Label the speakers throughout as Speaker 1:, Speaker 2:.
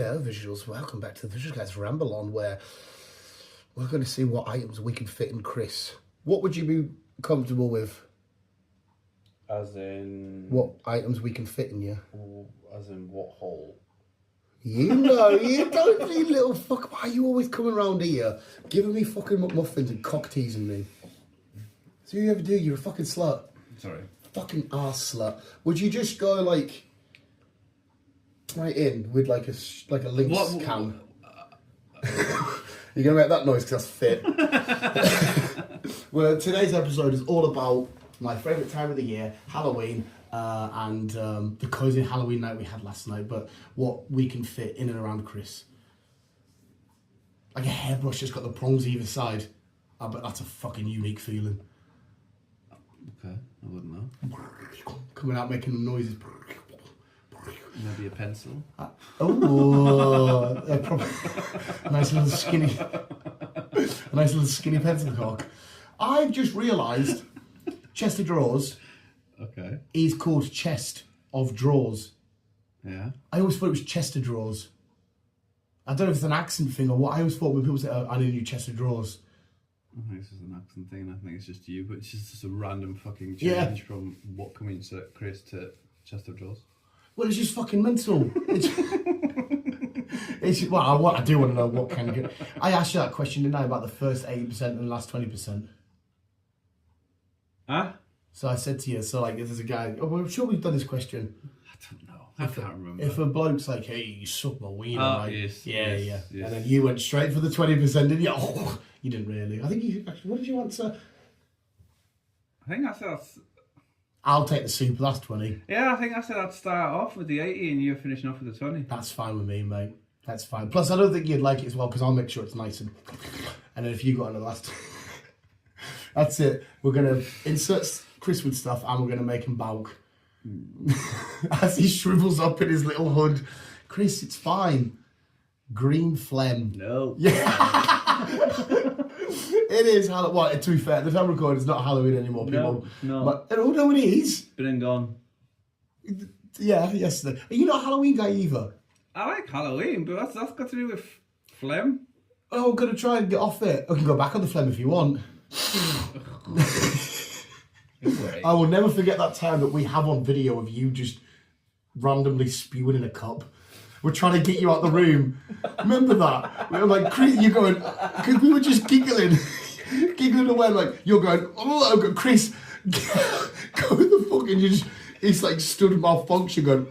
Speaker 1: Hello, visuals. Welcome back to the Visual Guyz Ramble on, where we're going to see what items we can fit in Chris. What would you be comfortable with?
Speaker 2: As in...
Speaker 1: What items we can fit in you?
Speaker 2: As in what hole?
Speaker 1: You know, you don't be little fuck. Why are you always coming around here giving me fucking McMuffins and cock teasing me? So you ever do? You're a fucking slut.
Speaker 2: Sorry.
Speaker 1: Fucking arse slut. Would you just go like right in with like a Lynx cam? You're gonna make that noise because that's fit. Well, today's episode is all about my favourite time of the year, Halloween, and the cosy Halloween night we had last night, but what we can fit in and around Chris. Like a hairbrush that's got the prongs either side. I bet that's a fucking unique feeling.
Speaker 2: Okay, I wouldn't know.
Speaker 1: Coming out making noises.
Speaker 2: Maybe a pencil.
Speaker 1: Oh, a nice little skinny pencil cock. I've just realised chest of drawers.
Speaker 2: Okay.
Speaker 1: Is called chest of drawers.
Speaker 2: Yeah.
Speaker 1: I always thought it was chest of drawers. I don't know if it's an accent thing or what. I always thought when people say, "Oh, I need a new chest of drawers."
Speaker 2: I think it's just an accent thing, and I think it's just you, but it's just a random fucking change from what coming to Chris to chest of drawers.
Speaker 1: Well, it's just fucking mental. Well, I do want to know what can get. I asked you that question, didn't I, about the first 80% and the last 20%.
Speaker 2: Huh?
Speaker 1: So I said to you, so like, if there's a guy, I'm sure we've done this question.
Speaker 2: I don't know. I can't remember.
Speaker 1: If a bloke's like, hey, you suck my wiener, like,
Speaker 2: yes,
Speaker 1: yeah.
Speaker 2: yes.
Speaker 1: And then you went straight for the 20%, didn't you? Oh, you didn't really. I think you, what did you answer?
Speaker 2: I think I said
Speaker 1: I'll take the super last 20.
Speaker 2: Yeah, I think I said I'd start off with the 80 and you're finishing off with the 20.
Speaker 1: That's fine with me, mate. That's fine. Plus, I don't think you'd like it as well, because I'll make sure it's nice and then if you got on the last... That's it. We're going to insert Chris with stuff and we're going to make him balk. As he shrivels up in his little hood. Chris, it's fine. Green phlegm.
Speaker 2: No.
Speaker 1: Yeah. It is Halloween. Well, to be fair, the time recording is not Halloween anymore, people.
Speaker 2: No.
Speaker 1: But, oh, no, it is.
Speaker 2: Been and gone.
Speaker 1: Yeah, yesterday. Are you not a Halloween guy either?
Speaker 2: I like Halloween, but that's got to do with phlegm.
Speaker 1: Oh, I'm going to try and get off it. I can go back on the phlegm if you want. I will never forget that time that we have on video of you just randomly spewing in a cup. We're trying to get you out the room. Remember that? We were like, you're going, because we were just giggling away, like, you're going, oh, I've got Chris, go the fuck, and you just, it's like stood malfunction going,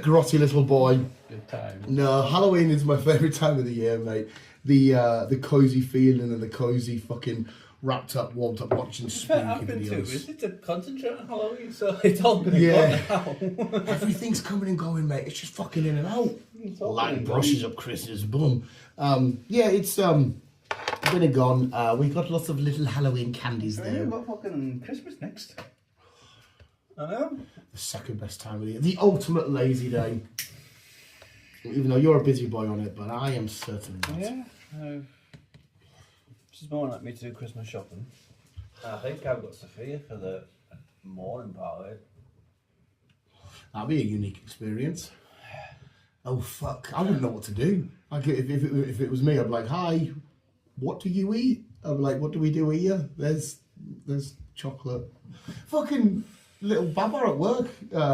Speaker 1: grotty little boy.
Speaker 2: Good time.
Speaker 1: No, Halloween is my favourite time of the year, mate. The cosy feeling and the cosy fucking wrapped up, warmed up watching spooky videos.
Speaker 2: It's to concentrate on Halloween, so it's all going to go now.
Speaker 1: Everything's coming and going, mate. It's just fucking in and out. Like brushes up Chris's bum. Yeah, it's been and gone. We got lots of little Halloween candies there.
Speaker 2: We've got fucking Christmas next. I know.
Speaker 1: The second best time of the year. The ultimate lazy day. Even though you're a busy boy on it, but I am certain not.
Speaker 2: Yeah. She's more like me to do Christmas shopping. I think I've got Sophia for the morning part of it.
Speaker 1: That'd be a unique experience. Oh fuck! I wouldn't know what to do. Like if it was me, I'd be like, "Hi, what do you eat?" I'd be like, "What do we do here?" There's chocolate. Fucking little Baba at work.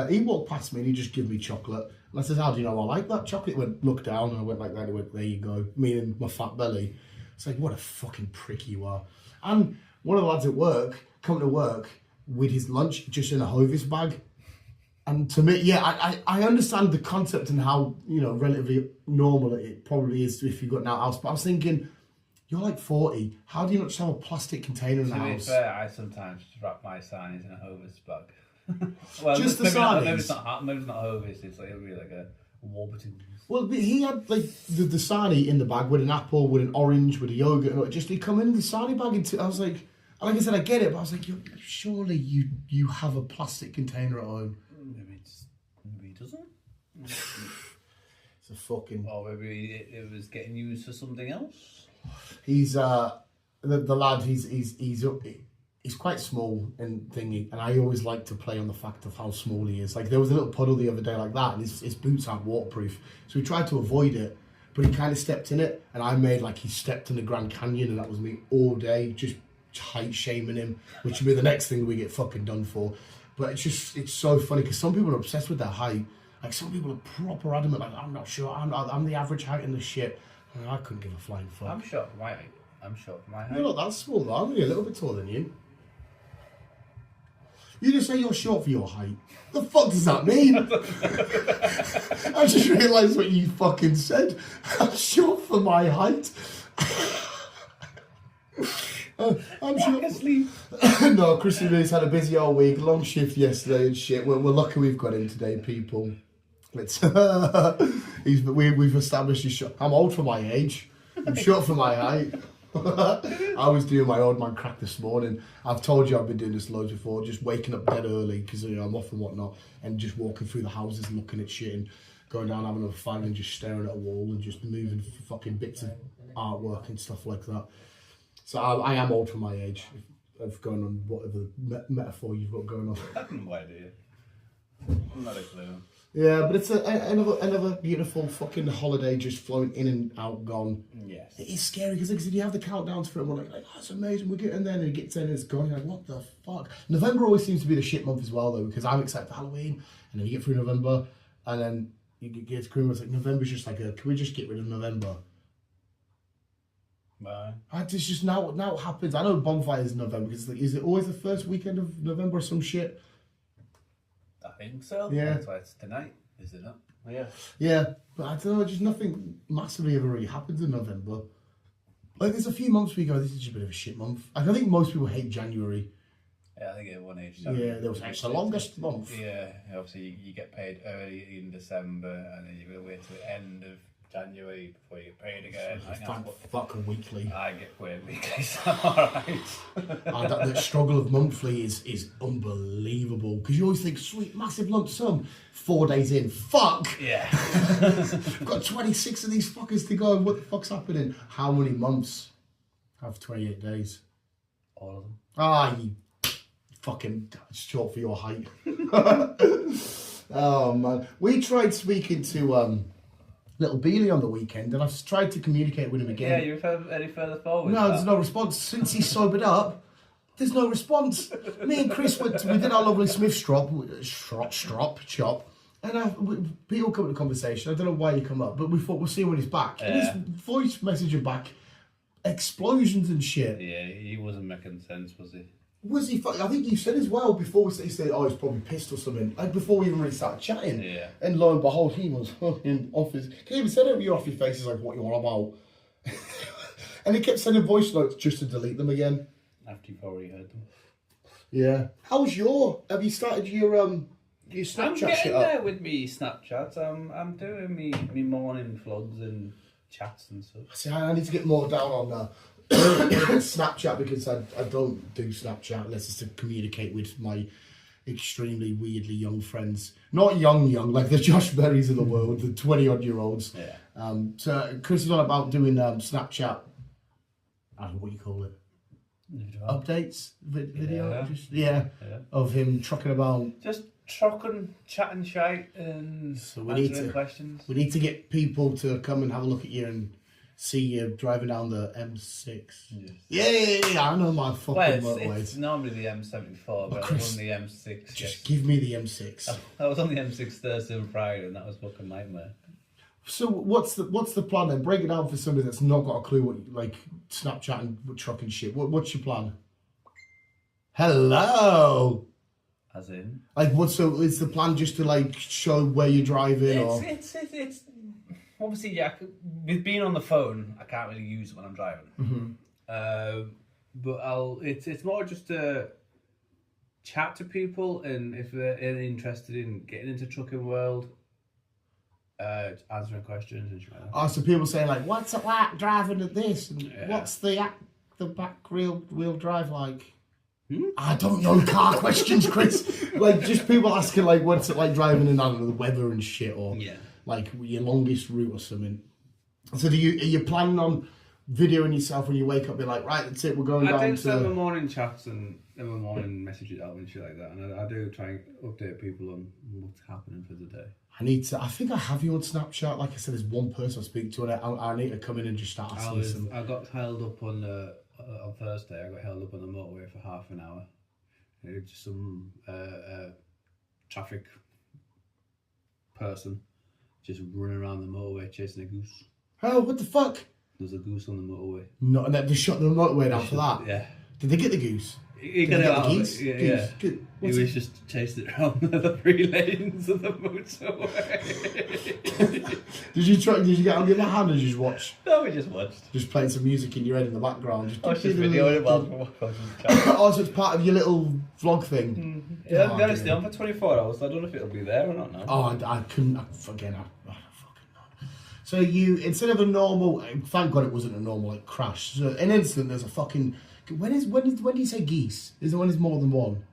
Speaker 1: He walked past me and he just gave me chocolate. And I said, "How do you know I like that chocolate?" He went, "Look down," and I went like that. He went, "There you go." Meaning my fat belly. It's like, what a fucking prick you are. And one of the lads at work come to work with his lunch just in a Hovis bag. And to me, yeah, I understand the concept and how, you know, relatively normal it probably is if you've got an outhouse. But I was thinking, you're like 40. How do you not just have a plastic container in the house?
Speaker 2: To be fair, I sometimes just wrap my sarnies in a Hovis bag. Well,
Speaker 1: just the
Speaker 2: sarnies?
Speaker 1: sarnies?
Speaker 2: Maybe it's not Hovis, it's like, it'll be like a Warburton.
Speaker 1: Well, he had like the sarnie in the bag with an apple, with an orange, with a yogurt, and just he'd come in the sarnie bag into. I was like I said, I get it, but I was like, surely you have a plastic container at home.
Speaker 2: Maybe he doesn't.
Speaker 1: It's a fucking.
Speaker 2: Or maybe it was getting used for something else.
Speaker 1: He's the lad. He's he's quite small and thingy, and I always like to play on the fact of how small he is. Like there was a little puddle the other day like that, and his boots aren't waterproof, so we tried to avoid it, but he kind of stepped in it, and I made like he stepped in the Grand Canyon, and that was me all day, just height shaming him, which would be the next thing we get fucking done for. But it's so funny because some people are obsessed with their height. Like some people are proper adamant, like I'm not sure, I'm the average height in this shit. And I couldn't give a flying fuck.
Speaker 2: I'm short for my height. I'm short for my height.
Speaker 1: You're not that small though. I'm only a little bit taller than you. You just say you're short for your height. The fuck does that mean? I just realised what you fucking said. I'm short for my height. I'm sure. No, Chris and Liz had a busy old week, long shift yesterday and shit. We're lucky we've got him today, people. It's we've established he's short. I'm old for my age. I'm short for my height. I was doing my old man crack this morning. I've told you I've been doing this loads before, just waking up dead early because I'm off and whatnot, and just walking through the houses and looking at shit and going down having a fag and just staring at a wall and just moving fucking bits of artwork and stuff like that. So I am old for my age, of going on whatever metaphor you've got going on.
Speaker 2: I have no idea. I'm not a clue.
Speaker 1: Yeah, but it's another beautiful fucking holiday just flowing in and out, gone.
Speaker 2: Yes.
Speaker 1: It is scary because you have the countdowns for it and we're like, oh, that's amazing, we're getting there, and it gets in and it's gone. You're like, what the fuck? November always seems to be the shit month as well though, because I'm excited for Halloween, and then you get through November, and then you get to Christmas, like November's just like, can we just get rid of November?
Speaker 2: Bye.
Speaker 1: It's just now it happens. I know bonfires in November because is it always the first weekend of November or some shit?
Speaker 2: I think so.
Speaker 1: Yeah.
Speaker 2: That's why it's tonight, is it not? Yeah.
Speaker 1: Yeah, but I don't know. Just nothing massively ever really happens in November. Like there's a few months we go, this is just a bit of a shit month. Like, I think most people hate January.
Speaker 2: Yeah, I think everyone hates
Speaker 1: January. Yeah, there was it's the longest month.
Speaker 2: Yeah, obviously you get paid early in December, and then you've got to wait till the end of January before you get paid again.
Speaker 1: Fucking weekly.
Speaker 2: I get paid weekly, so alright.
Speaker 1: The struggle of monthly is unbelievable because you always think, sweet, massive lump sum. 4 days in, fuck.
Speaker 2: Yeah.
Speaker 1: I've got 26 of these fuckers to go. What the fuck's happening? How many months have 28 days?
Speaker 2: All of them.
Speaker 1: You fucking short for your height. Oh man, we tried speaking to Little Beanie on the weekend, and I've tried to communicate with him again.
Speaker 2: Yeah, you any further forward?
Speaker 1: No, there's no response. Since he's sobered up, there's no response. Me and Chris we did our lovely Smith shop, and people come to the conversation. I don't know why he come up, but we thought we'll see when he's back.
Speaker 2: Yeah.
Speaker 1: And his voice messaging back, explosions and shit.
Speaker 2: Yeah, he wasn't making sense, was he?
Speaker 1: Was he? I think you said as well before he said, "Oh, he's probably pissed or something." Like before we even really started chatting.
Speaker 2: Yeah.
Speaker 1: And lo and behold, he was fucking off his. He even said it. You're off your face. He's like, "What you want about?" And he kept sending voice notes just to delete them again.
Speaker 2: After you've already heard them.
Speaker 1: Yeah. How's have you started your Snapchat
Speaker 2: I'm
Speaker 1: shit
Speaker 2: getting
Speaker 1: up?
Speaker 2: there with me Snapchats. I'm doing me morning vlogs and chats and stuff.
Speaker 1: See, I need to get more down on Snapchat because I don't do Snapchat unless it's to communicate with my extremely weirdly young friends. Not young, like the Josh Berrys of the world, the 20-odd-year-olds.
Speaker 2: Yeah.
Speaker 1: So Chris is on about doing Snapchat, I don't know what you call it. Updates video,
Speaker 2: Yeah.
Speaker 1: of him trucking about.
Speaker 2: Just trucking, chatting shite, and answering questions.
Speaker 1: We need to get people to come and have a look at you and see you driving down the M6. Yes. Yeah, I know my fucking motorways.
Speaker 2: It's normally the M74, but
Speaker 1: Chris,
Speaker 2: I was on the M6.
Speaker 1: Just give me the M6.
Speaker 2: I was on the M6 Thursday and Friday, and that was fucking nightmare.
Speaker 1: So what's the plan then? Break it down for somebody that's not got a clue what like Snapchat and trucking shit. What's your plan? Hello.
Speaker 2: As in?
Speaker 1: Like so is the plan just to like show where you're driving or?
Speaker 2: It's obviously yeah. With being on the phone, I can't really use it when I'm driving.
Speaker 1: Mm-hmm.
Speaker 2: But it's more just to chat to people, and if they're interested in getting into trucking world. Answering questions and shit like that.
Speaker 1: Oh, so people saying like, what's it like driving at this? And what's the back wheel drive like? I don't know car questions, Chris. Like just people asking like, what's it like driving in, I don't know, the weather and shit, or like your longest route or something. So are you planning on videoing yourself when you wake up, be like, right, that's it, we're going down
Speaker 3: I do
Speaker 1: to...
Speaker 3: send my morning chats and my morning messages out and shit like that, and I do try and update people on what's happening for the day.
Speaker 1: I think I have you on Snapchat. Like I said, there's one person I speak to, and I need to come in and just start asking some...
Speaker 3: I got held up on Thursday. I got held up on the motorway for half an hour. It was just some traffic person just running around the motorway chasing a goose.
Speaker 1: Oh, what the fuck?
Speaker 3: There's a goose on the motorway.
Speaker 1: No, and they shot the motorway down for that?
Speaker 3: Yeah.
Speaker 1: Did they get the goose?
Speaker 3: He got it out.
Speaker 1: Geese?
Speaker 3: Yeah,
Speaker 1: Geese.
Speaker 3: yeah.
Speaker 1: Good.
Speaker 3: He
Speaker 1: What's
Speaker 3: was just chasing it around the 3 lanes of the motorway.
Speaker 1: Did you get on your hand and just watch?
Speaker 3: No, we just watched.
Speaker 1: Just playing some music in your head in the background.
Speaker 3: I was just videoing it while we were watching.
Speaker 1: Oh, so it's part of your little vlog thing?
Speaker 3: Yeah,
Speaker 1: Oh,
Speaker 3: they're only on for 24 hours. I don't know if it'll be there or not now.
Speaker 1: Oh, I couldn't. I don't fucking know. So you, instead of a normal, thank God it wasn't a normal like crash. So an incident, there's a fucking. When do you say geese? Is there when there's more than one?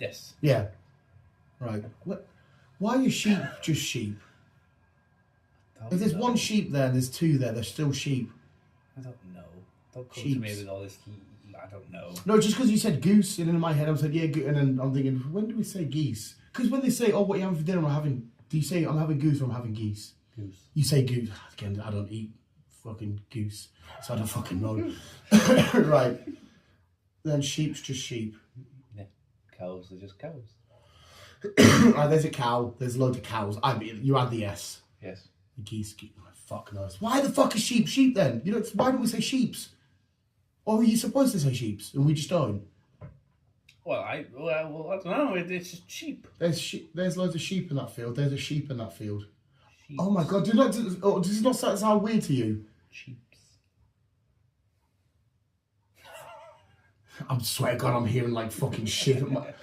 Speaker 3: Yes.
Speaker 1: Yeah. Right. What? Why are sheep just sheep? If there's one sheep there and there's 2 there, they're still sheep.
Speaker 3: I don't know. Don't come
Speaker 1: Sheeps.
Speaker 3: to me with all this. I don't know.
Speaker 1: No, just because you said goose, and in my head I said, yeah, and then I'm thinking, when do we say geese? Because when they say, oh, what are you having for dinner? Do you say, I'm having goose or I'm having geese?
Speaker 3: Goose.
Speaker 1: You say goose. Again, I don't eat fucking goose, so I don't fucking know. Right. Then sheep's just sheep.
Speaker 3: Yeah. Cows are just cows.
Speaker 1: Right, there's a cow. There's loads of cows. You add the S.
Speaker 3: Yes.
Speaker 1: The geese. Fuck knows. Why the fuck is sheep then? Why don't we say sheeps? Or are you supposed to say sheeps and we just don't?
Speaker 3: Well, I don't know. It's just sheep.
Speaker 1: There's loads of sheep in that field. There's a sheep in that field.
Speaker 3: Sheeps.
Speaker 1: Oh my god! Does it not sound weird to you?
Speaker 3: Sheeps.
Speaker 1: I swear to God, I'm hearing like fucking shit. Like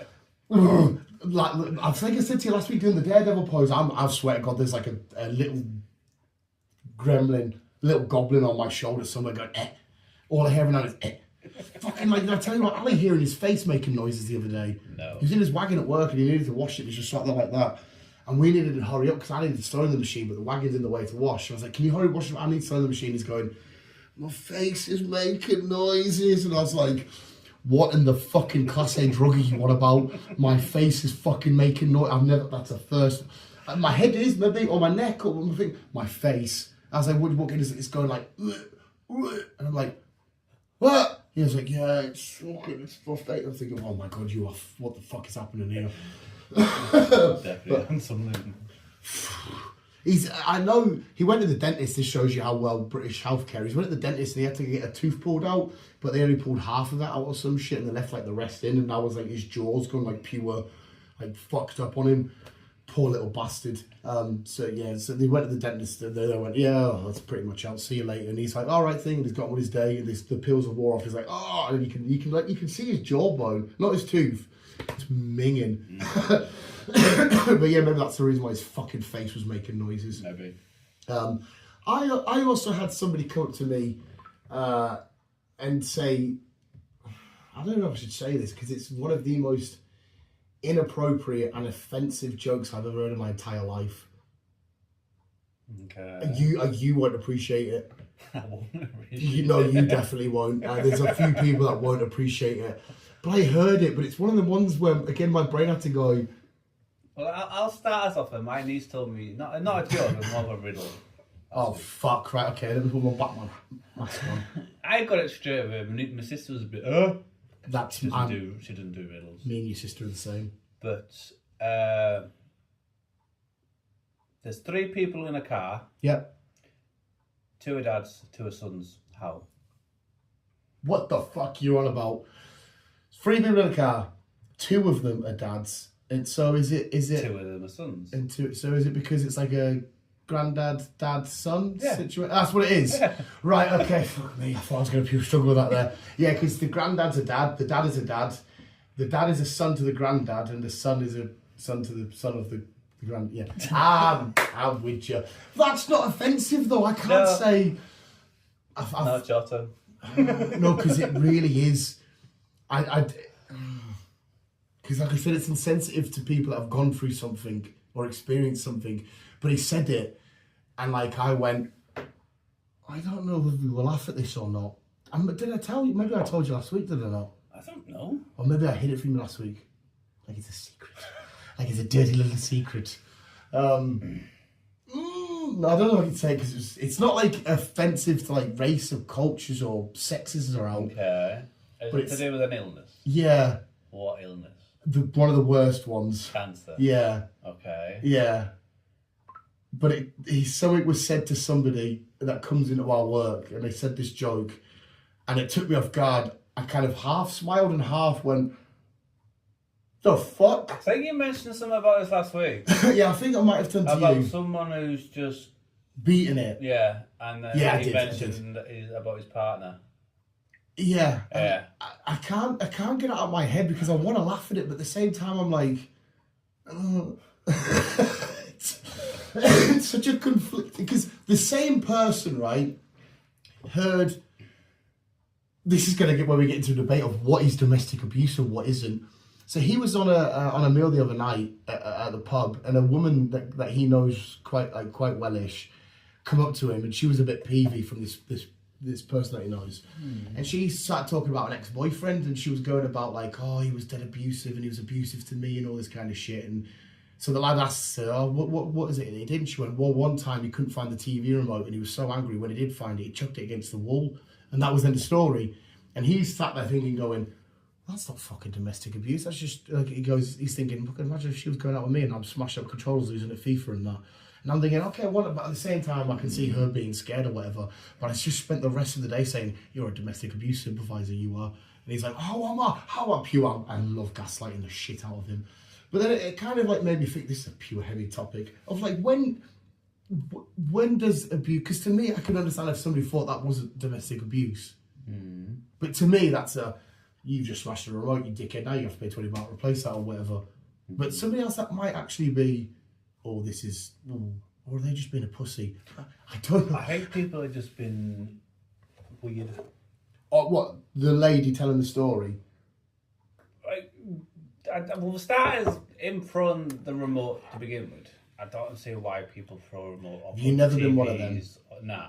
Speaker 1: I think I said to you last week doing the Daredevil pose. I swear to God, there's like a little gremlin, little goblin on my shoulder somewhere going, eh. All I hear now is, eh. Fucking like, I tell you what, Ali hearing his face making noises the other day.
Speaker 3: No.
Speaker 1: He was in his wagon at work and he needed to wash it. He was just sat there like that. And we needed to hurry up because I needed to throw in the machine, but the wagon's in the way to wash. I was like, can you hurry wash it? I need to throw in the machine. He's going, my face is making noises. And I was like, what in the fucking Class A drug are you on about? My face is fucking making noise. That's a first. My head is maybe, or my neck, or my face. As I would walk in, it's going like, and I'm like, what? He was like, yeah, it's my face. I'm thinking, oh my God, what the fuck is happening here?
Speaker 3: Definitely on something.
Speaker 1: I know he went to the dentist. This shows you how well British healthcare is. He went to the dentist and he had to get a tooth pulled out, but they only pulled half of that out or some shit and they left like the rest in, and that was like his jaws going like pure, like fucked up on him. Poor little bastard. So they went to the dentist and they went, yeah, that's pretty much out. See you later. And he's like, all right, thing. And he's got on his day. And the pills have wore off. He's like, oh, and you can see his jawbone, not his tooth. It's minging. But yeah, maybe that's the reason why his fucking face was making noises.
Speaker 3: Maybe.
Speaker 1: I also had somebody come up to me and say, I don't know if I should say this because it's one of the most inappropriate and offensive jokes I've ever heard in my entire life.
Speaker 3: Okay.
Speaker 1: You won't appreciate it.
Speaker 3: I won't appreciate
Speaker 1: You definitely won't. There's a few people that won't appreciate it. But I heard it, but it's one of the ones where, again, my brain had to go...
Speaker 3: Well, I'll start us off. And my niece told me, not a joke, but more of a riddle.
Speaker 1: Oh, fuck, right, okay, let me put my Batman mask on.
Speaker 3: I got it straight away. My sister was a bit,
Speaker 1: That's
Speaker 3: she doesn't do riddles.
Speaker 1: Me and your sister are the same.
Speaker 3: But there's 3 people in a car.
Speaker 1: Yep.
Speaker 3: 2 are dads, 2 are sons. How?
Speaker 1: What the fuck you on about? 3 people in a car. 2 of them are dads. And so is it
Speaker 3: 2 of them are sons.
Speaker 1: And 2, so is it because it's like a granddad, dad, son situation?
Speaker 3: Yeah.
Speaker 1: That's what it is.
Speaker 3: Yeah.
Speaker 1: Right, okay, fuck me. I thought I was going to struggle with that there. Yeah, because the granddad's a dad, the dad is a dad, the dad is a son to the granddad, and the son is a son to the son of the grand. Yeah. I'm with you. That's not offensive though. I can't say.
Speaker 3: No, Giotto.
Speaker 1: No, because it really is. Because like I said, it's insensitive to people that have gone through something or experienced something. But he said it, and like I went, I don't know if we will laugh at this or not. Did I tell you? Maybe I told you last week, did I not?
Speaker 2: I don't know.
Speaker 1: Or maybe I hid it from you last week. Like it's a secret. Like it's a dirty little secret. No, I don't know what you'd say because it's not like offensive to like race or cultures or sexes around.
Speaker 2: Okay. Is
Speaker 1: But
Speaker 2: it to do with an illness?
Speaker 1: Yeah,
Speaker 2: What illness?
Speaker 1: one of the worst ones.
Speaker 2: Cancer.
Speaker 1: Yeah,
Speaker 2: Okay.
Speaker 1: yeah. But something was said to somebody that comes into our work, and they said this joke, and it took me off guard. I kind of half smiled and half went, "The fuck?"
Speaker 2: I think you mentioned something about this last week.
Speaker 1: Yeah, I think I might have done to
Speaker 2: About
Speaker 1: you.
Speaker 2: someone who's just
Speaker 1: Beating it.
Speaker 2: and then
Speaker 1: Yeah, I
Speaker 2: he
Speaker 1: did.
Speaker 2: mentioned about his partner.
Speaker 1: Yeah.
Speaker 2: Yeah.
Speaker 1: I can't get it out of my head because I want to laugh at it, but at the same time I'm like, it's such a conflict because the same person, right, heard. This is going to get where we get into a debate of what is domestic abuse and what isn't. So he was on a meal the other night at the pub, and a woman that he knows quite wellish come up to him, and she was a bit peevy from this person that he knows, and she started talking about an ex-boyfriend, and she was going about like, oh, he was dead abusive, and he was abusive to me, and all this kind of shit. And so the lad asked her, oh, what is it? And he did. And she went, well, one time he couldn't find the TV remote, and he was so angry when he did find it, he chucked it against the wall, and that was then the story. And he's sat there thinking, going, that's not fucking domestic abuse. That's just like he's thinking, look, imagine if she was going out with me and I'm smashed up controllers, losing at FIFA and that. And I'm thinking, okay, but at the same time, I can see her being scared or whatever. But I just spent the rest of the day saying, you're a domestic abuse supervisor, you are. And he's like, oh, am I? How am pure? I love gaslighting the shit out of him. But then it kind of like made me think, this is a pure heavy topic of like when does abuse? Because to me, I could understand if somebody thought that wasn't domestic abuse.
Speaker 2: Mm.
Speaker 1: But to me, that's you just smashed the remote, you dickhead. Now you have to pay £20 to replace that or whatever. But somebody else that might actually be, or are they just being a pussy? I don't know.
Speaker 2: I think people have just been weird.
Speaker 1: Or what? The lady telling the story.
Speaker 2: Well, starters in front the remote to begin with. I don't see why people throw a remote off.
Speaker 1: You've never been one of them?
Speaker 2: Nah.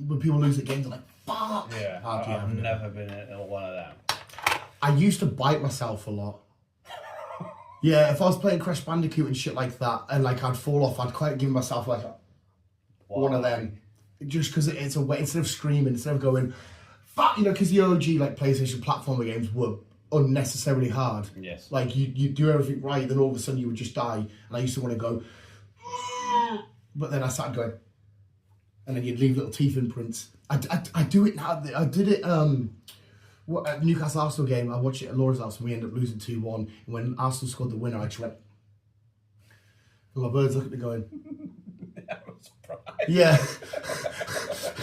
Speaker 1: When people lose the game, they're like, fuck!
Speaker 2: Yeah, I've never been in one of them.
Speaker 1: I used to bite myself a lot. Yeah, if I was playing Crash Bandicoot and shit like that, and like I'd fall off, I'd quite give myself like one of them. Just because it's a way, instead of screaming, instead of going, fuck, because the OG like PlayStation platformer games were unnecessarily hard.
Speaker 2: Yes.
Speaker 1: Like you do everything right, then all of a sudden you would just die. And I used to want to go, but then I started going, and then you'd leave little teeth imprints. I do it now. I did it at the Newcastle Arsenal game. I watched it at Laura's house and we ended up losing 2-1. And when Arsenal scored the winner, I just went, and my birds look at me going,
Speaker 2: I was surprised.
Speaker 1: yeah.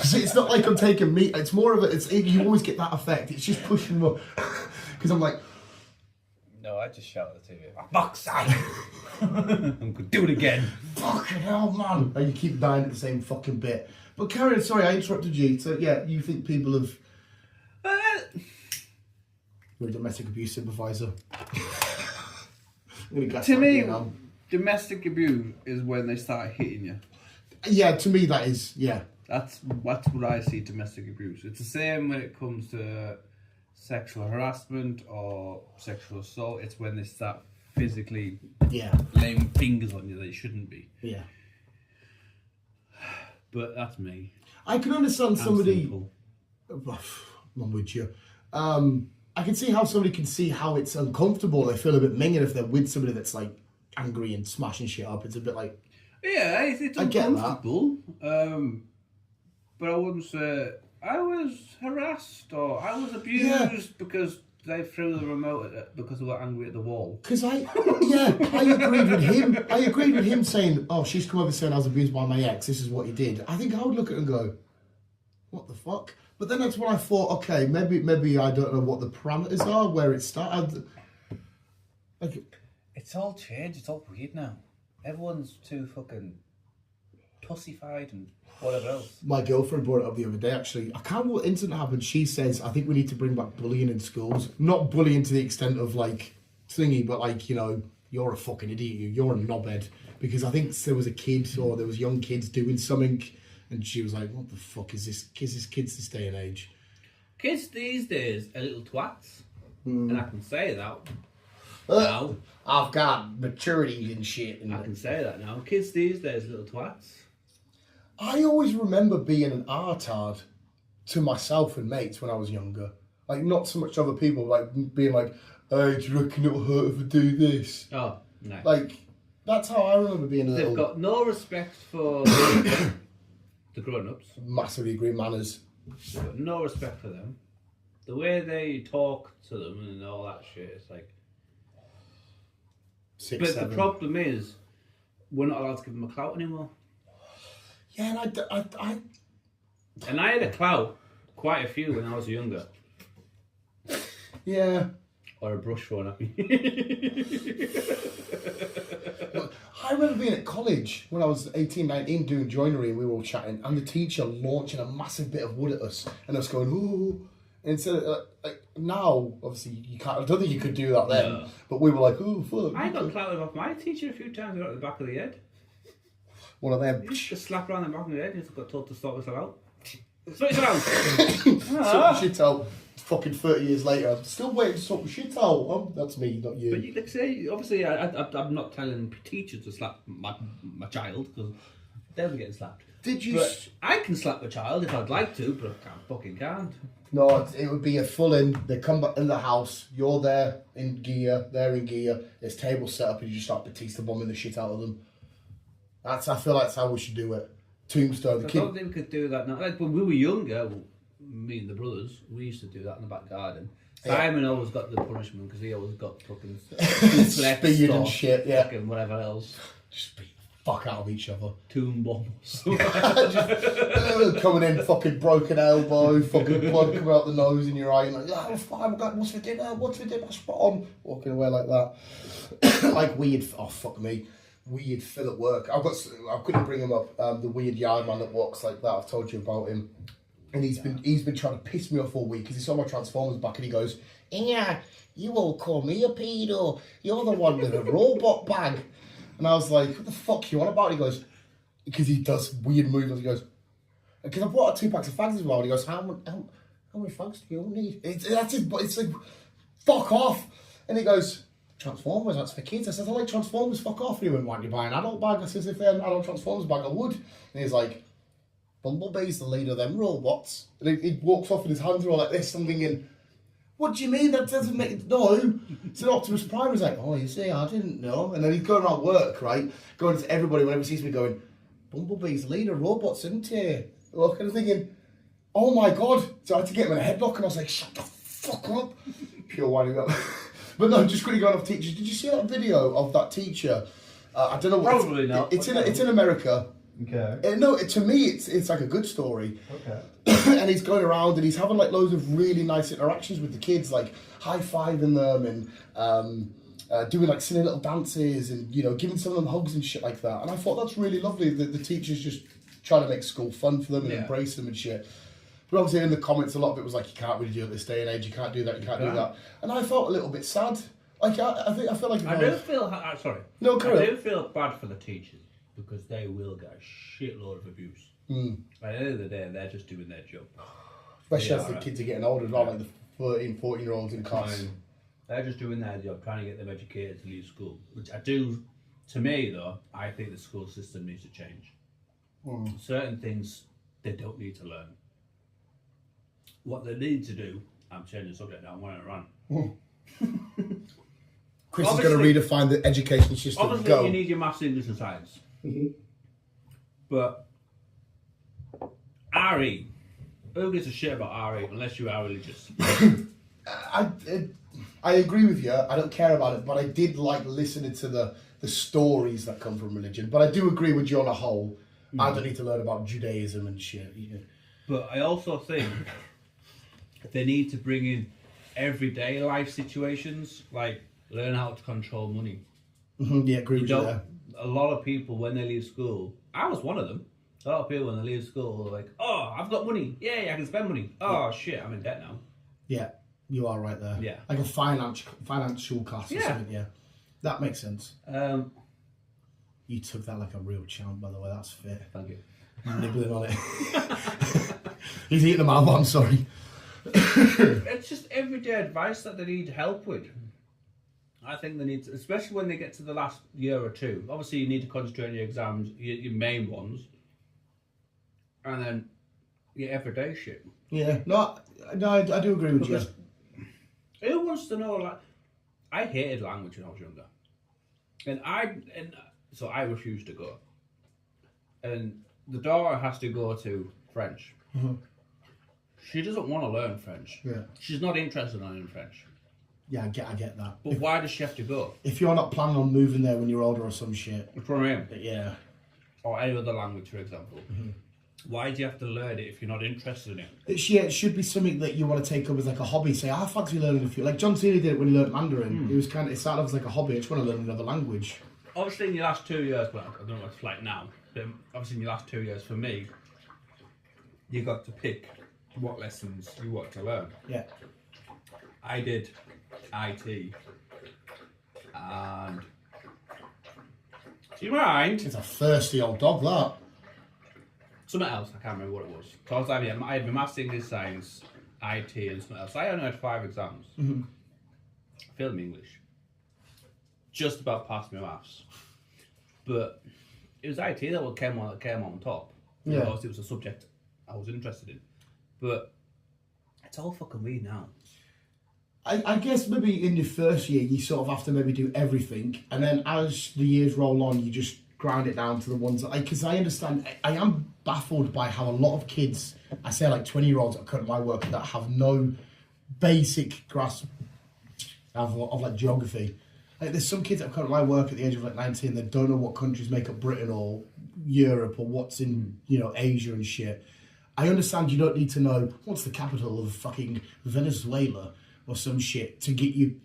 Speaker 1: See, it's not like I'm taking meat. It's more of you always get that effect. It's just pushing them up. Because I'm like,
Speaker 2: no, I just shout at the TV. Fuck's sake! I'm gonna do it again.
Speaker 1: fucking hell, man. And you keep dying at the same fucking bit. But Karen, sorry, I interrupted you. So yeah, you think people have... You're a domestic abuse supervisor.
Speaker 3: To me, domestic abuse is when they start hitting you.
Speaker 1: Yeah, to me that is, yeah.
Speaker 3: That's what I see domestic abuse. It's the same when it comes to sexual harassment or sexual assault. It's when they start physically laying fingers on you that you shouldn't be.
Speaker 1: Yeah.
Speaker 3: But that's me.
Speaker 1: I can understand somebody...
Speaker 3: Simple.
Speaker 1: I'm with you. I can see how somebody can see how it's uncomfortable. They feel a bit minging if they're with somebody that's like angry and smashing shit up. It's a bit like...
Speaker 3: Yeah, it's uncomfortable. But I wouldn't say I was harassed or I was abused because they threw the remote because they were angry at the wall.
Speaker 1: Because I agreed with him. I agreed with him saying, oh, she's come over saying I was abused by my ex. This is what he did. I think I would look at it and go, what the fuck? But then that's when I thought, okay, maybe I don't know what the parameters are, where it started. Like,
Speaker 2: it's all changed. It's all weird now. Everyone's too fucking pussified and whatever else.
Speaker 1: My girlfriend brought it up the other day, actually. I can't remember what incident happened. She says, I think we need to bring back bullying in schools. Not bullying to the extent of, like, thingy, but, like, you're a fucking idiot. You're a knobhead. Because I think there was a kid or there was young kids doing something And she was like, what the fuck is this? Kids this day and age?
Speaker 3: Kids these days are little twats. And I can say that now.
Speaker 1: I've got maturity and shit. And
Speaker 3: I can say that now. Kids these days are little twats.
Speaker 1: I always remember being an artard to myself and mates when I was younger. Like, not so much other people, like, being like, oh, do you reckon it'll hurt if I do this?
Speaker 3: Oh, no.
Speaker 1: Like, that's how I remember being a little...
Speaker 3: They've got no respect for the grown-ups.
Speaker 1: Massively agree, manners.
Speaker 3: They've got no respect for them. The way they talk to them and all that shit, it's like...
Speaker 1: 6,
Speaker 3: but
Speaker 1: 7.
Speaker 3: the problem is, we're not allowed to give them a clout anymore.
Speaker 1: Yeah,
Speaker 3: And I had a clout, quite a few when I was younger.
Speaker 1: Yeah.
Speaker 3: Or a brush thrown at me.
Speaker 1: I remember being at college when I was 18, 19 doing joinery and we were all chatting and the teacher launching a massive bit of wood at us and us going, ooh. Instead of, like, now, obviously, you can't, I don't think you could do that then,
Speaker 3: No.
Speaker 1: but we were like, oh, fuck.
Speaker 3: I got clouted off my teacher a few times. I got at the back of the head.
Speaker 1: One of them.
Speaker 3: Just slap around the back of the head and just got told to sort this out. Sort this out!
Speaker 1: Sort the shit out. Fucking 30 years later, I'm still waiting to sort the shit out. That's me, not you.
Speaker 3: But you, like say, obviously, I'm not telling teachers to slap my child because they'll be getting slapped.
Speaker 1: Did you?
Speaker 3: But I can slap a child if I'd like to, but I can't.
Speaker 1: No, it would be a full in. They come back in the house. You're there in gear. They're in gear. There's tables set up, and you just start Batista bombing the shit out of them. I feel like that's how we should do it. Tombstone.
Speaker 3: I don't think we could do that now. Like when we were younger, me and the brothers, we used to do that in the back garden. Simon always got the punishment because he always got fucking
Speaker 1: speed and shit. Yeah,
Speaker 3: fucking whatever else.
Speaker 1: Just beat the fuck out of each other.
Speaker 3: Tomb bombs.
Speaker 1: Coming in, fucking broken elbow, fucking blood coming out the nose in your eye, and like, oh, fine, what's for dinner? What's for dinner? Spot on. Walking away like that. Like weird. Oh fuck me. Weird Phil at work. I couldn't bring him up. The weird yard man that walks like that. I've told you about him, and he's been trying to piss me off all week because he saw my Transformers back and he goes, "Yeah, you all call me a pedo. You're the one with a robot bag." And I was like, "What the fuck you on about?" He goes, because he does weird movements. He goes, "Because I brought 2 packs of fags as well." And he goes, "How many fags do you need?" That's it. But it's like, fuck off. And he goes, "Transformers, that's for kids." I said, "I like Transformers, fuck off." And he went, "Why don't you buy an adult bag?" I says, "If they had an adult Transformers bag, I would." And he's like, "Bumblebee's the leader of them robots." And he walks off and his hands are all like this. I'm thinking, what do you mean? That doesn't make... No. It's an Optimus Prime. He's like, "Oh, you see, I didn't know." And then he's going around work, right? Going to everybody whenever he sees me going, "Bumblebee's the leader of robots, isn't he?" Look, and I'm thinking, oh my God. So I had to get him in a headlock and I was like, "Shut the fuck up." Pure winding up. But no, just quickly going off teachers. Did you see that video of that teacher? I don't know what.
Speaker 3: Probably not.
Speaker 1: It's in America.
Speaker 2: Okay.
Speaker 1: No, to me, it's like a good story.
Speaker 2: Okay.
Speaker 1: And he's going around and he's having like loads of really nice interactions with the kids, like high-fiving them and doing like silly little dances and, you know, giving some of them hugs and shit like that. And I thought that's really lovely that the teachers just try to make school fun for them and embrace them and shit. But obviously in the comments, a lot of it was like, you can't really do it this day and age, you can't do that, you can't do that. And I felt a little bit sad. Like, I feel like...
Speaker 3: I do feel... sorry.
Speaker 1: No,
Speaker 3: I do feel bad for the teachers because they will get a shitload of abuse. At the end of the day, they're just doing their job.
Speaker 1: Especially as the kids are getting older, not like the 13, 14-year-olds in class.
Speaker 3: They're just doing their job, trying to get them educated to leave school. Which I do... To me, though, I think the school system needs to change. Certain things they don't need to learn. What they need to do, I'm changing the subject now, I'm going to run.
Speaker 1: Chris is going to redefine the education system.
Speaker 3: Obviously, you need your maths, English and science. But RE, who gives a shit about RE unless you are religious?
Speaker 1: I agree with you. I don't care about it, but I did like listening to the stories that come from religion. But I do agree with you on a whole. I don't need to learn about Judaism and shit.
Speaker 3: But I also think they need to bring in everyday life situations, like learn how to control money.
Speaker 1: Yeah, agree with you there.
Speaker 3: A lot of people, when they leave school, I was one of them. A lot of people, when they leave school, are like, "Oh, I've got money. Yay, I can spend money. Oh, shit, I'm in debt now."
Speaker 1: Yeah, you are right there.
Speaker 3: Yeah.
Speaker 1: Like a financial class or something, yeah. That makes sense. You took that like a real champ, by the way. That's fair.
Speaker 3: Thank you.
Speaker 1: nibbling on it. He's eating them out, I'm sorry.
Speaker 3: It's just everyday advice that they need help with. I think they need, especially when they get to the last year or two. Obviously, you need to concentrate on your exams, your main ones, and then your everyday shit.
Speaker 1: Yeah, no, I do agree with you.
Speaker 3: Who wants to know? Like, I hated language when I was younger, and so I refused to go. And the daughter has to go to French.
Speaker 1: Mm-hmm.
Speaker 3: She doesn't want to learn French.
Speaker 1: Yeah.
Speaker 3: She's not interested in learning French.
Speaker 1: Yeah, I get that.
Speaker 3: But why does she have to go?
Speaker 1: If you're not planning on moving there when you're older or some shit.
Speaker 3: From him.
Speaker 1: Yeah.
Speaker 3: Or any other language, for example. Mm-hmm. Why do you have to learn it if you're not interested in it?
Speaker 1: It should be something that you want to take up as like a hobby. Say, I fancy learning a few. Like John Cena did it when he learned Mandarin. It started off as like a hobby. I just want to learn another language.
Speaker 3: Obviously, in your last 2 years, well, I don't know what it's like now, but obviously in your last 2 years, for me, you got to pick what lessons you want to learn.
Speaker 1: Yeah.
Speaker 3: I did IT, and do you mind?
Speaker 1: It's a thirsty old dog, that.
Speaker 3: Something else, I can't remember what it was. So I was like, I had Maths, English, Science, IT, and something else. I only had 5 exams.
Speaker 1: Mm-hmm.
Speaker 3: I failed in English. Just about passed my Maths. But it was IT that came on top.
Speaker 1: Yeah.
Speaker 3: Because it was a subject I was interested in. But it's all fucking weird now.
Speaker 1: I guess maybe in your first year you sort of have to maybe do everything, and then as the years roll on you just grind it down to the ones that, because I understand, I am baffled by how a lot of kids, I say like 20-year-olds that cut my work, that have no basic grasp of like geography. Like there's some kids that cut my work at the age of like 19, they don't know what countries make up Britain or Europe or what's in, Asia and shit. I understand you don't need to know what's the capital of fucking Venezuela or some shit to get you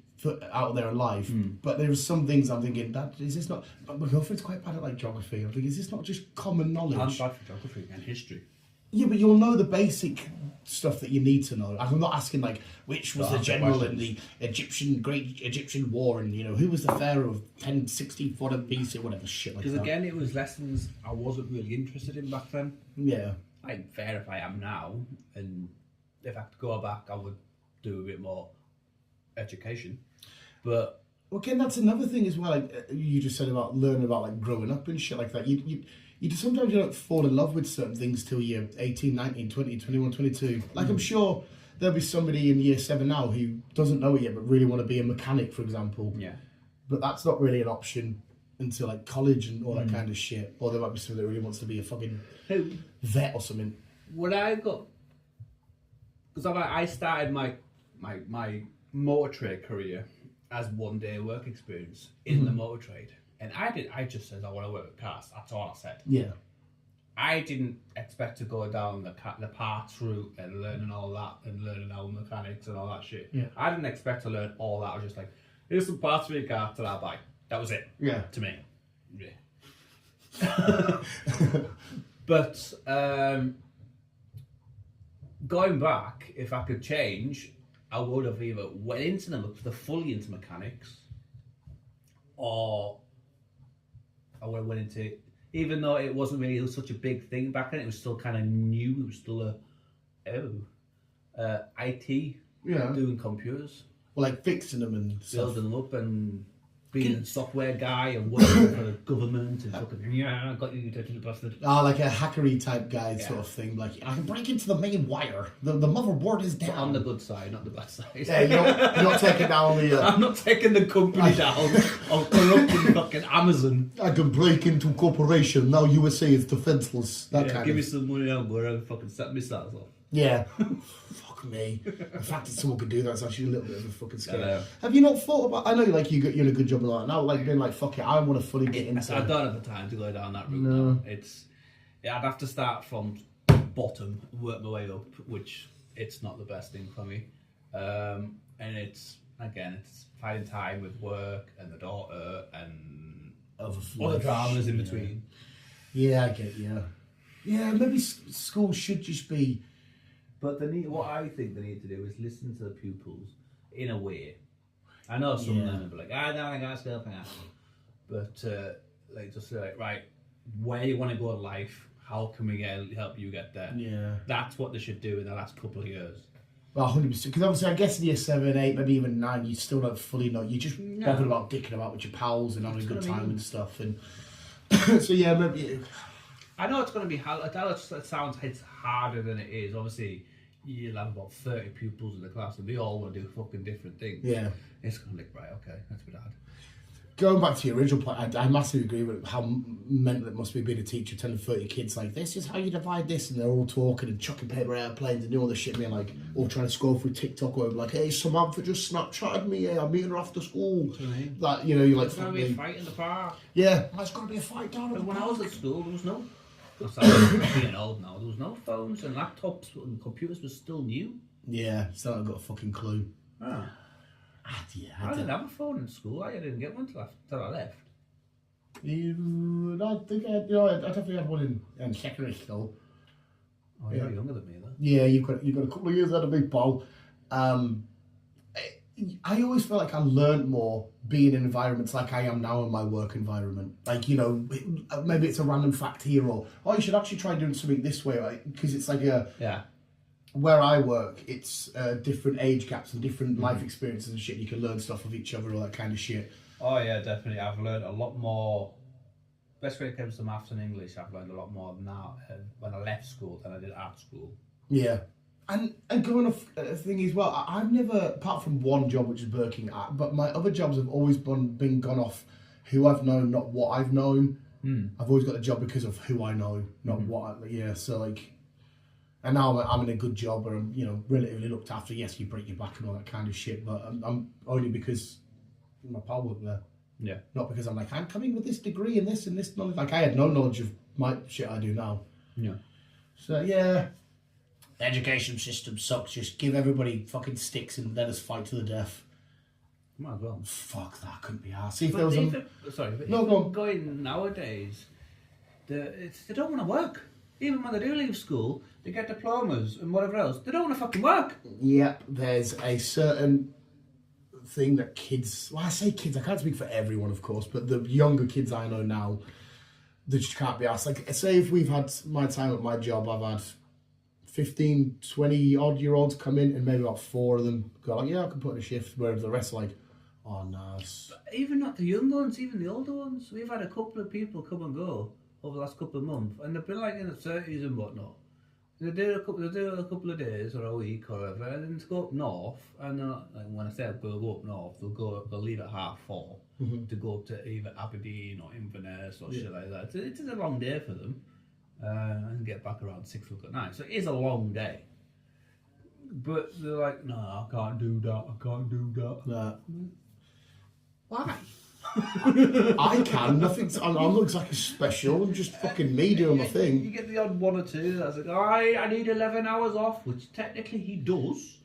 Speaker 1: out there alive. But there are some things I'm thinking, is this not... My girlfriend's quite bad at like geography. I'm thinking, is this not just common knowledge?
Speaker 3: I'm bad for geography and history.
Speaker 1: Yeah, but you'll know the basic stuff that you need to know. I'm not asking like, which was the general in the Great Egyptian War, and who was the pharaoh of 1064 BC, whatever shit like that.
Speaker 3: Because again, it was lessons I wasn't really interested in back then.
Speaker 1: Yeah.
Speaker 3: I'm fair if I am now, and if I could go back, I would do a bit more education. But
Speaker 1: again, that's another thing as well. Like you just said about learning about like growing up and shit like that. You sometimes you don't fall in love with certain things till you're 18, 19, 20, 21, 22. Like I'm sure there'll be somebody in year 7 now who doesn't know it yet but really want to be a mechanic, for example.
Speaker 3: Yeah.
Speaker 1: But that's not really an option until like college and all that kind of shit. Or there might be somebody that really wants to be a fucking vet or something.
Speaker 3: When I got... Because I started my motor trade career as 1 day work experience in the motor trade. And I just said I want to work with cars. That's all I said.
Speaker 1: Yeah.
Speaker 3: I didn't expect to go down the parts route and learning all that and learning all mechanics and all that shit.
Speaker 1: Yeah.
Speaker 3: I didn't expect to learn all that. I was just like, here's some parts for your car that I buy. That was it.
Speaker 1: Yeah.
Speaker 3: To me. Yeah. But going back, if I could change, I would have either went into them fully into mechanics, or I would have went into, even though it wasn't really such a big thing back then, it was still kind of new. It was still IT, doing computers,
Speaker 1: Well, like fixing them and
Speaker 3: building
Speaker 1: stuff.
Speaker 3: them up and being a software guy and working for the government and fucking, I got you, dirty bastard.
Speaker 1: Like a hackery type guy sort of thing. Like, I can break into the main wire. The motherboard is down.
Speaker 3: But on the good side, not the bad side.
Speaker 1: Yeah, you're not taking down the...
Speaker 3: I'm not taking the company down. I'm corrupting fucking Amazon.
Speaker 1: I can break into corporation. Now USA is defenseless. That kind
Speaker 3: give
Speaker 1: of...
Speaker 3: me some money, I'll go around and fucking set missiles off.
Speaker 1: Yeah. Fuck me. The fact that someone could do that is actually a little bit of a fucking scare.
Speaker 3: I know.
Speaker 1: Have you not thought about... I know like you're in a good job and all that. Now like being like, fuck it, I want to fully get into...
Speaker 3: I don't have the time to go down that route.
Speaker 1: No.
Speaker 3: No. I'd have to start from bottom, work my way up, which it's not the best thing for me. And it's finding time with work and the daughter and other dramas in between.
Speaker 1: Yeah, I get you. Yeah, maybe school should just be...
Speaker 3: But what I think they need to do is listen to the pupils in a way. I know some of them will be like, I don't think I still think I. But like just say, like, right, where you want to go in life, how can we help you get there?
Speaker 1: Yeah.
Speaker 3: That's what they should do in the last couple of years.
Speaker 1: Well, 100%. Because obviously, I guess in year 7, 8, maybe even 9, you still don't fully know. You just bothered about dicking about with your pals and having a good time and stuff. And so yeah, maybe.
Speaker 3: I know it's going to be hard. It sounds it's harder than it is. Obviously, you'll have about 30 pupils in the class, and they all want to do fucking different things.
Speaker 1: Yeah.
Speaker 3: It's going to be right. Okay, that's a bit hard.
Speaker 1: Going back to your original point, I massively agree with how mental it must be being a teacher telling 30 kids like, this is how you divide this, and they're all talking and chucking paper airplanes and doing all this shit, being like, all trying to scroll through TikTok or like, hey, Samantha just Snapchatted me, I'm meeting her after school. That, you know, you're like,
Speaker 3: there's going to be a fight in the park.
Speaker 1: Yeah, there's going to be a fight down in the
Speaker 3: When
Speaker 1: park.
Speaker 3: I was at school, there was no. I'm being old now. There was no phones and laptops and computers were still new.
Speaker 1: Yeah, still haven't got a fucking clue.
Speaker 3: Ah.
Speaker 1: Yeah,
Speaker 3: I didn't have a phone in school. I didn't get one till I left.
Speaker 1: I think I definitely had one in secondary school.
Speaker 3: Oh, you're younger than me, though.
Speaker 1: Yeah, you've got a couple of years out of me, Paul. I always felt like I learned more being in environments like I am now in my work environment. Like, you know, maybe it's a random fact here, or you should actually try doing something this way, right? Because it's like where I work, it's different age gaps and different life experiences and shit. You can learn stuff of each other, all that kind of shit.
Speaker 3: Oh yeah, definitely. I've learned a lot more. Especially when it comes to maths and English, I've learned a lot more now when I left school than I did at school.
Speaker 1: Yeah. And going off the thing as well, I've never, apart from one job which is working at, but my other jobs have always been gone off who I've known, not what I've known. I've always got the job because of who I know, not what so like, and now I'm in a good job where I'm, you know, relatively looked after. Yes, you break your back and all that kind of shit, but I'm only because my pal worked there.
Speaker 3: Yeah.
Speaker 1: Not because I'm like, I'm coming with this degree and this knowledge. Like, I had no knowledge of my shit I do now.
Speaker 3: Yeah.
Speaker 1: So, yeah. The education system sucks. Just give everybody fucking sticks and let us fight to the death.
Speaker 3: Might as well.
Speaker 1: Fuck that, couldn't be hard. See if there was a...
Speaker 3: No, go on. Going nowadays, they don't want to work. Even when they do leave school, they get diplomas and whatever else. They don't want to fucking work.
Speaker 1: Yep, there's a certain thing that kids... Well, I say kids, I can't speak for everyone, of course, but the younger kids I know now, they just can't be asked. Like, say if we've had my time at my job, I've had 15, 20-odd-year-olds come in, and maybe about 4 of them go like, yeah, I can put in a shift, whereas the rest are like, oh, no.
Speaker 3: Even not the young ones, even the older ones. We've had a couple of people come and go over the last couple of months, and they've been like in the 30s and whatnot. They do a couple of days or a week or whatever, and then to go up north, and like when I say go up north, they'll leave at 4:30 to go up to either Aberdeen or Inverness or shit like that. It is a long day for them, and get back around 6 o'clock at night. So it is a long day. But they're like, no, I can't do that.
Speaker 1: No.
Speaker 3: Why?
Speaker 1: I can. I'm not exactly special. I'm just fucking me doing my thing.
Speaker 3: You get the odd one or two that's like, I need 11 hours off, which technically he does.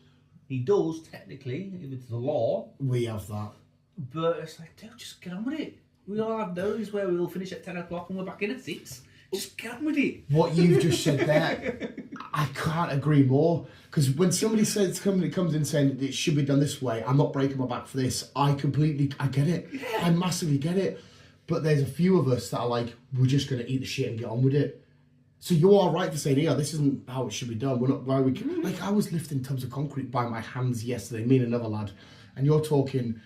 Speaker 3: He does, technically, if it's the law.
Speaker 1: We have that.
Speaker 3: But it's like, dude, just get on with it. We all have those where we'll finish at 10 o'clock and we're back in at 6. Just get on with it.
Speaker 1: What you've just said there, I can't agree more. Because when somebody comes in saying it should be done this way, I'm not breaking my back for this. I get it. Yeah. I massively get it. But there's a few of us that are like, we're just going to eat the shit and get on with it. So you are right for saying, yeah, this isn't how it should be done. We're not why we can. Like, I was lifting tubs of concrete by my hands yesterday, me and another lad, and you're talking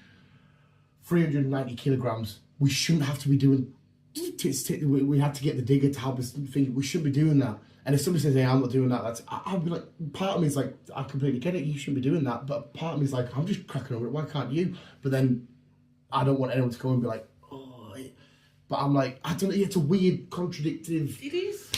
Speaker 1: 390 kilograms. We shouldn't have to be doing. We had to get the digger to help us think we shouldn't be doing that. And if somebody says, hey, I'm not doing that, I'll be like, part of me is like, I completely get it, you shouldn't be doing that. But part of me is like, I'm just cracking over it, why can't you? But then I don't want anyone to come and be like, oh. But I'm like, I don't know, it's a weird, contradictive.
Speaker 3: It is.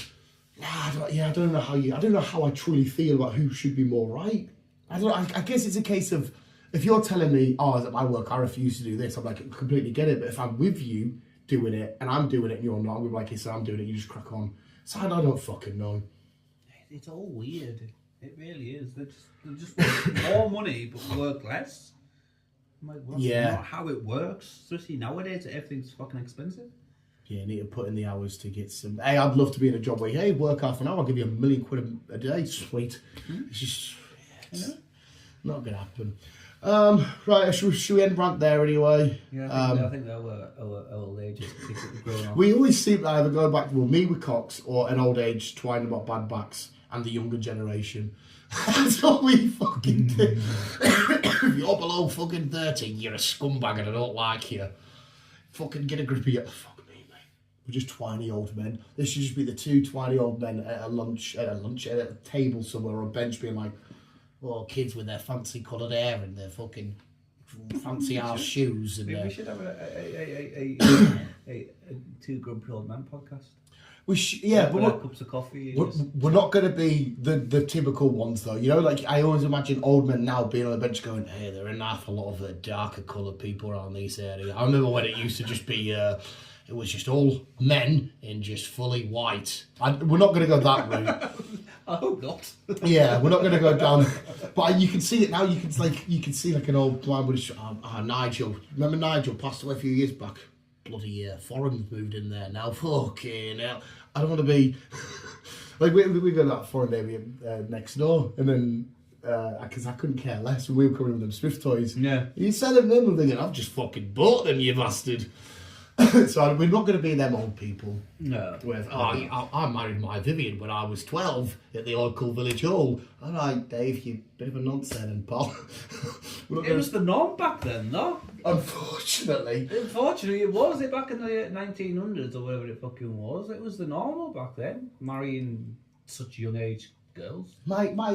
Speaker 1: I don't know how I truly feel about who should be more right. I guess it's a case of, if you're telling me, oh, at my work, I refuse to do this, I'm like, I completely get it. But if I'm with you doing it, and I'm doing it, and you're not, I'm like, so I'm doing it, you just crack on. So I don't fucking know.
Speaker 3: It's all weird. It really is. They just want more money, but work less. I'm like, well, that's not how it works. Especially nowadays, everything's fucking expensive.
Speaker 1: Yeah, you need to put in the hours to get some. Hey, I'd love to be in a job where, hey, work half an hour, I'll give you £1 million a day. Sweet. It's just not going to happen. Right, should we end rant there anyway?
Speaker 2: Yeah, I think our old age is particularly growing off.
Speaker 1: We always seem to either go back to me with cocks or an old age twine about bad backs and the younger generation. That's what we fucking do. If you're below fucking 30, you're a scumbag and I don't like you. Fucking get a grip of your... Fuck me, mate. We're just twiny old men. This should just be the two twiny old men at a table somewhere or a bench being like, well, kids with their fancy coloured hair and their fucking fancy ass shoes. And
Speaker 2: we should have a two grumpy old men podcast.
Speaker 1: Yeah, but
Speaker 2: cups of coffee.
Speaker 1: We're not going to be the typical ones though. You know, like I always imagine old men now being on the bench going, hey, there are an awful lot of darker coloured people around this area. I remember when it used to just be, it was just all men in just fully white. We're not going to go that route.
Speaker 2: I hope not.
Speaker 1: Yeah, we're not going to go down. But you can see it now. You can see like an old blind British. Nigel. Remember Nigel passed away a few years back. Bloody foreigners moved in there now. Fucking hell. I don't want to be like we got that foreign navy next door, and then because I couldn't care less when we were coming with them Swift toys.
Speaker 2: Yeah,
Speaker 1: you selling them? I'm thinking I've just fucking bought them, you bastard. So we're not going to be them old people.
Speaker 2: No.
Speaker 1: With, I married my Vivian when I was 12 at the local village hall. All right, Dave, you bit of a nonsense, pal.
Speaker 2: It was the norm back then, though.
Speaker 1: Unfortunately,
Speaker 2: it was. It back in the 1900s or whatever it fucking was. It was the normal back then, marrying such young age girls.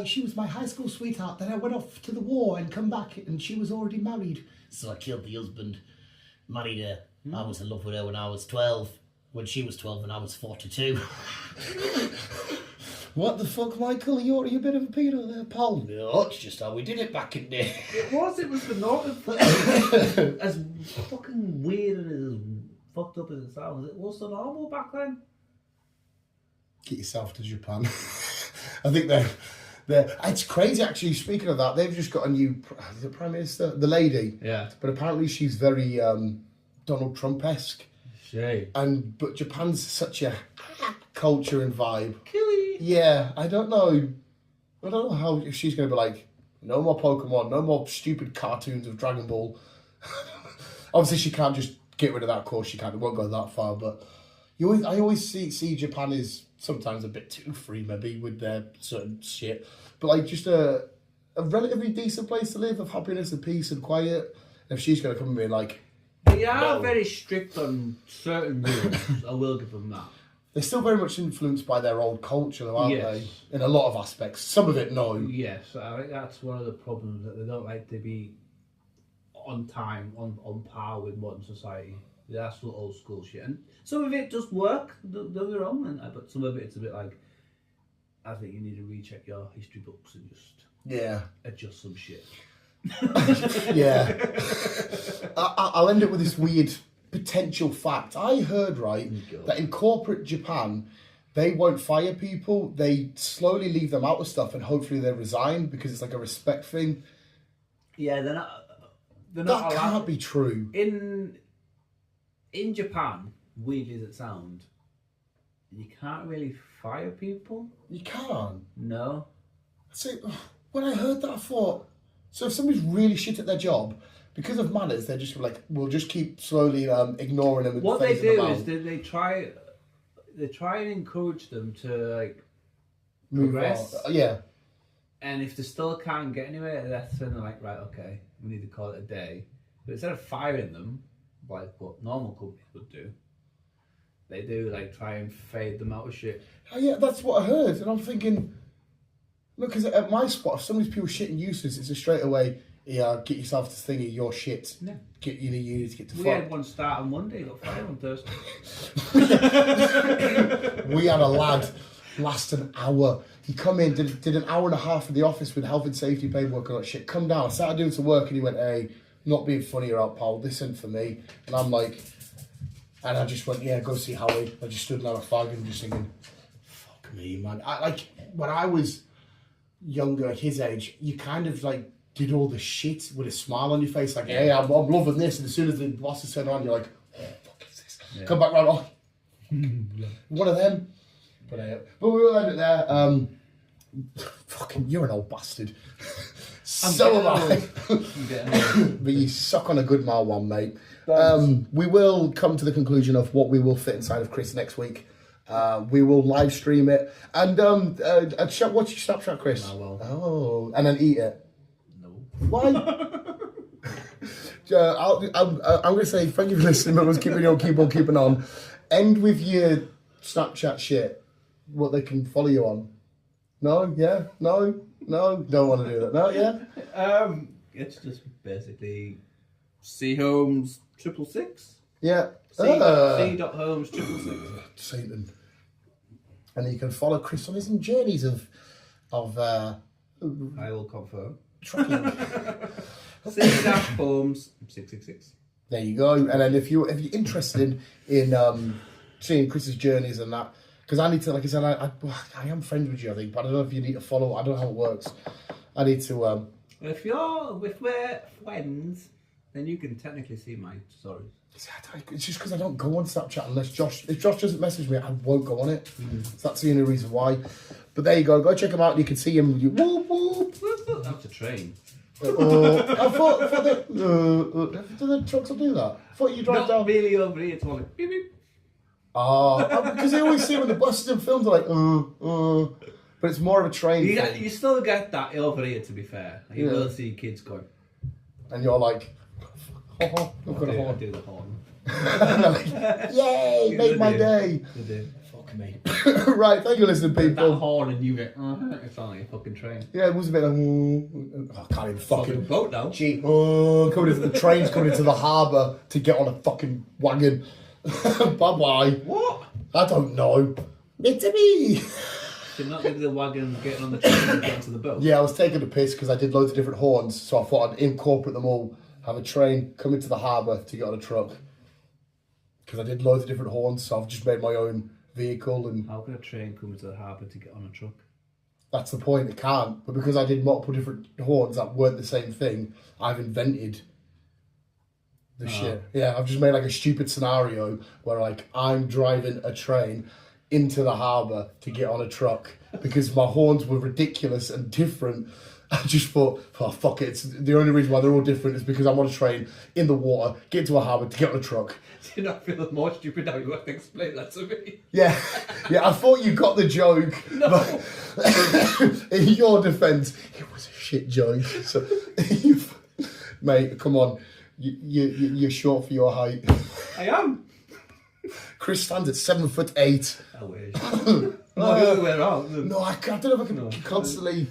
Speaker 1: She was my high school sweetheart. Then I went off to the war and come back, and she was already married. So I killed the husband, married her. I was in love with her when I was 12. When she was 12 and I was 42. What the fuck, Michael? You're a bit of a pedo there, pal. No, it's just how we did it back in the day.
Speaker 2: It was the norm. As fucking weird and as fucked up as it sounds, it was the normal back then.
Speaker 1: Get yourself to Japan. I think they're... It's crazy, actually. Speaking of that, they've just got a new Prime Minister, the lady.
Speaker 2: Yeah.
Speaker 1: But apparently she's very Donald Trump-esque. But Japan's such a culture and vibe.
Speaker 2: Killy.
Speaker 1: Yeah, I don't know how if she's going to be like, no more Pokemon, no more stupid cartoons of Dragon Ball. Obviously, she can't just get rid of that. Of course, she can't. It won't go that far. But I always see Japan as sometimes a bit too free, maybe with their certain shit. But like just a relatively decent place to live, of happiness and peace and quiet. And if she's going to come and be like,
Speaker 2: they are very strict on certain rules. I will give them that.
Speaker 1: They're still very much influenced by their old culture, though, aren't they? In a lot of aspects. Some of it, no.
Speaker 2: Yes, I think that's one of the problems, that they don't like to be on time, on par with modern society. That's sort of old school shit. And some of it does work, don't get me wrong, but some of it's a bit like, I think you need to recheck your history books and just adjust some shit.
Speaker 1: Yeah. I'll end up with this weird potential fact. I heard, that in corporate Japan, they won't fire people. They slowly leave them out of stuff and hopefully they resign because it's like a respect thing.
Speaker 2: Yeah, they're not
Speaker 1: that
Speaker 2: allowed.
Speaker 1: Can't be true.
Speaker 2: In Japan, weirdly as it sounds, you can't really fire people.
Speaker 1: You can't?
Speaker 2: No.
Speaker 1: So when I heard that, I thought, so if somebody's really shit at their job, because of manners, they're just like, we'll just keep slowly ignoring them. And
Speaker 2: what they do is they try and encourage them to like progress.
Speaker 1: Yeah.
Speaker 2: And if they still can't get anywhere, that's when they're like, right, okay, we need to call it a day. But instead of firing them, like what normal companies would do, they do like try and fade them out of shit.
Speaker 1: Oh, yeah, that's what I heard, and I'm thinking, look, because at my spot, if somebody's pure shit and useless, it's a straight away. Yeah, get yourself to thingy, you're shit. Yeah. You need to get to fuck.
Speaker 2: We had one start on Monday, got fired on Thursday.
Speaker 1: We had a lad last an hour. He come in, did an hour and a half in the office with health and safety paperwork and all that shit. Come down, I started doing some work and he went, hey, not being funny or out, pal, this isn't for me. And I'm like, and I just went, yeah, go see Howie. I just stood there a fag and just thinking, fuck me, man. When I was younger, at his age, you kind of like did all the shit with a smile on your face, like, hey, I'm loving this. And as soon as the bosses turn on, you're like, oh, fuck is this? Yeah. Come back round, oh, one of them. But we will end it there. Fucking, you're an old bastard. So am I.
Speaker 2: I'm getting
Speaker 1: But you suck on a good mile one, mate.
Speaker 2: Thanks.
Speaker 1: We will come to the conclusion of what we will fit inside of Chris next week. We will live stream it and watch your Snapchat, Chris.
Speaker 2: I will.
Speaker 1: Oh, and then eat it.
Speaker 2: No.
Speaker 1: Why? I'm going to say thank you for listening. But keep on keeping on. End with your Snapchat shit. What they can follow you on. No, yeah, no, don't want to do that. No, yeah.
Speaker 3: It's just basically C Holmes 666.
Speaker 1: Yeah.
Speaker 3: C.Holmes 666.
Speaker 1: Satan. And you can follow Chris on his journeys of
Speaker 3: I will confirm.
Speaker 1: trucking.
Speaker 3: C-Holmes 666.
Speaker 1: There you go. And then if you're interested in seeing Chris's journeys and that, because I need to, like I said, I am friends with you, I think, but I don't know if you need to follow. I don't know how it works. I need to.
Speaker 2: If we're friends, then you can technically see my stories.
Speaker 1: It's just because I don't go on Snapchat unless if Josh doesn't message me, I won't go on it. So that's the only reason why. But there you go. Go check him out. And you can see him. Whoop, whoop.
Speaker 2: That's a train.
Speaker 1: I thought do the trucks will do that? I thought you drive
Speaker 2: Not
Speaker 1: down.
Speaker 2: really over here. It's more like beep beep.
Speaker 1: Because they always see when the buses and films are like, but it's more of a train thing.
Speaker 2: You still get that over here, to be fair. You will see kids going.
Speaker 1: And you're like, I've got a
Speaker 2: I
Speaker 1: horn.
Speaker 2: do the horn.
Speaker 1: Yay, make my day.
Speaker 2: They do. Fuck me.
Speaker 1: Right, thank you for listening,
Speaker 2: That
Speaker 1: people.
Speaker 2: horn and you get, it's not like a fucking train.
Speaker 1: Yeah, it was a bit like, I can't even
Speaker 2: Fucking
Speaker 1: fucking.
Speaker 2: boat now.
Speaker 1: Gee, coming into the train's coming into the harbour to get on a fucking wagon. Bye-bye.
Speaker 2: What?
Speaker 1: I don't know. It's me.
Speaker 2: You're not into the wagon, getting on the train and getting to the boat.
Speaker 1: Yeah, I was taking a piss because I did loads of different horns, so I thought I'd incorporate them all. Have a train, come into the harbour to get on a truck. Because I did loads of different horns, so I've just made my own vehicle, and
Speaker 2: How can a train come into the harbour to get on a truck?
Speaker 1: that's the point, it can't. But because I did multiple different horns that weren't the same thing, I've invented the shit. Yeah, I've just made like a stupid scenario where like I'm driving a train into the harbour to get on a truck because my horns were ridiculous and different. I just thought, oh fuck it, it's the only reason why they're all different is because I'm on a train in the water, get to a harbour to get on a truck.
Speaker 2: Do you not feel more stupid now? You have to explain that to me.
Speaker 1: Yeah, I thought you got the joke.
Speaker 2: No.
Speaker 1: But in your defence, it was a shit joke. So, mate, come on, you're short for your height.
Speaker 2: I am.
Speaker 1: Chris stands at 7'8".
Speaker 2: I wish. Not the other way around.
Speaker 1: No, I don't know if I can constantly.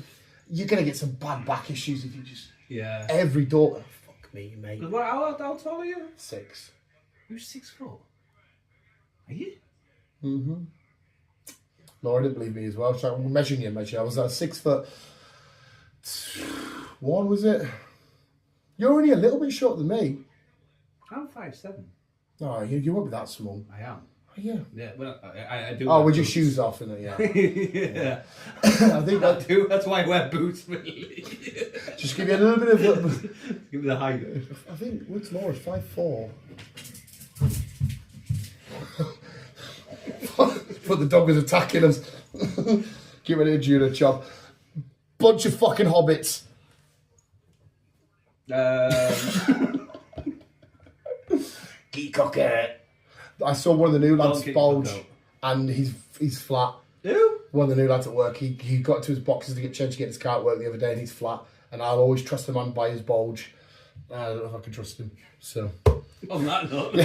Speaker 1: You're gonna get some bad back issues if you just
Speaker 2: Yeah.
Speaker 1: every door. Oh, fuck me, mate.
Speaker 2: How tall are you?
Speaker 1: 6.
Speaker 2: You're 6'4". Are you?
Speaker 1: Mm-hmm. Laura didn't believe me as well. So I'm measuring you, mate. I was 6'1", was it? You're only a little bit shorter than me.
Speaker 2: I'm 5'7".
Speaker 1: No, you won't be that small.
Speaker 2: I am.
Speaker 1: Oh, yeah.
Speaker 2: Yeah, well, I do.
Speaker 1: Oh,
Speaker 2: wear
Speaker 1: with your
Speaker 2: boots.
Speaker 1: shoes off, innit? Yeah.
Speaker 2: Yeah.
Speaker 1: I think
Speaker 2: I
Speaker 1: that
Speaker 2: do. That's why I wear boots, really.
Speaker 1: just give you a little bit of.
Speaker 2: Give me the height.
Speaker 1: I think what's Laura's 5'4". But the dog was attacking us. Give it a Judah chop. Bunch of fucking hobbits. Geek cocker. I saw one of the new lads
Speaker 2: Don't kick
Speaker 1: bulge,
Speaker 2: Coco.
Speaker 1: and he's flat.
Speaker 2: Who?
Speaker 1: One of the new lads at work, he got to his boxes to get changed to get his car at work the other day, and he's flat. And I'll always trust the man by his bulge. I don't know if I can trust him. So
Speaker 2: On that note,